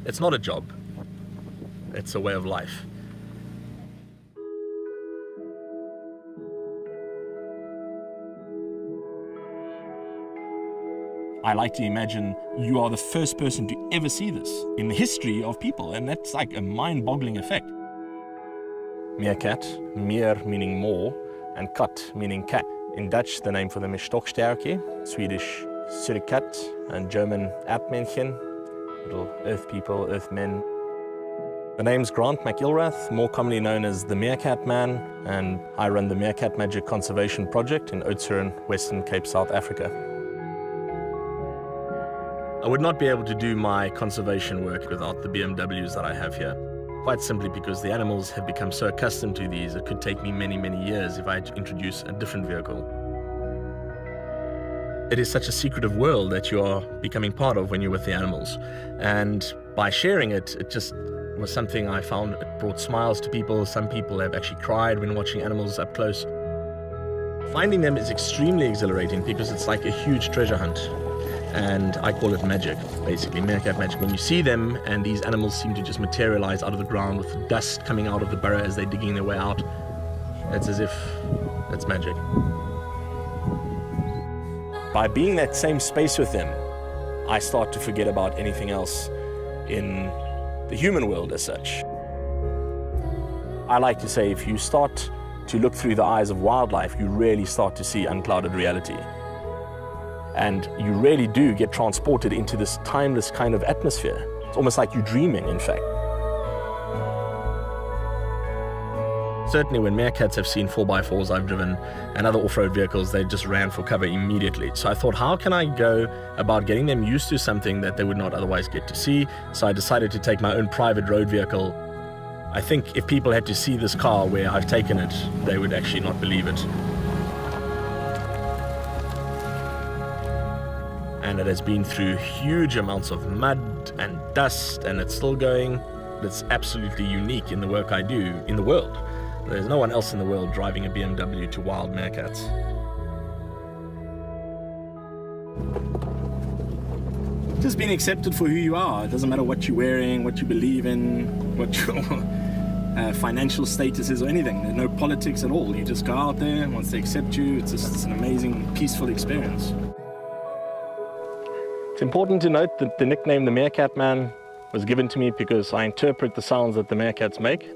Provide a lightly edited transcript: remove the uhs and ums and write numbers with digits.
It's not a job. It's a way of life. I like to imagine you are the first person to ever see this in the history of people, and that's like a mind-boggling effect. Meerkat, meer meaning more, and kat meaning cat. In Dutch, the name for them is stokstjärke, Swedish surikatt, and German Erdmännchen, little earth people, earth men. The name's Grant McIlrath, more commonly known as the Meerkat Man, and I run the Meerkat Magic Conservation Project in Oudtshoorn, Western Cape, South Africa. I would not be able to do my conservation work without the BMWs that I have here. Quite simply because the animals have become so accustomed to these, it could take me many, many years if I had to introduce a different vehicle. It is such a secretive world that you are becoming part of when you're with the animals. And by sharing it, it just was something I found it brought smiles to people. Some people have actually cried when watching animals up close. Finding them is extremely exhilarating because it's like a huge treasure hunt. And I call it magic, basically, meerkat magic. When you see them and these animals seem to just materialize out of the ground with the dust coming out of the burrow as they're digging their way out, it's as if it's magic. By being that same space with them, I start to forget about anything else in the human world as such. I like to say if you start to look through the eyes of wildlife, you really start to see unclouded reality. And you really do get transported into this timeless kind of atmosphere. It's almost like you're dreaming, in fact. Certainly when meerkats have seen 4x4s I've driven and other off-road vehicles, they just ran for cover immediately. So I thought, how can I go about getting them used to something that they would not otherwise get to see? So I decided to take my own private road vehicle. I think if people had to see this car where I've taken it, they would actually not believe it. And it has been through huge amounts of mud and dust, and it's still going. It's absolutely unique in the work I do in the world. There's no one else in the world driving a BMW to wild meerkats. Just being accepted for who you are. It doesn't matter what you're wearing, what you believe in, what your financial status is or anything. There's no politics at all. You just go out there, once they accept you, it's an amazing, peaceful experience. It's important to note that the nickname the Meerkat Man was given to me because I interpret the sounds that the meerkats make.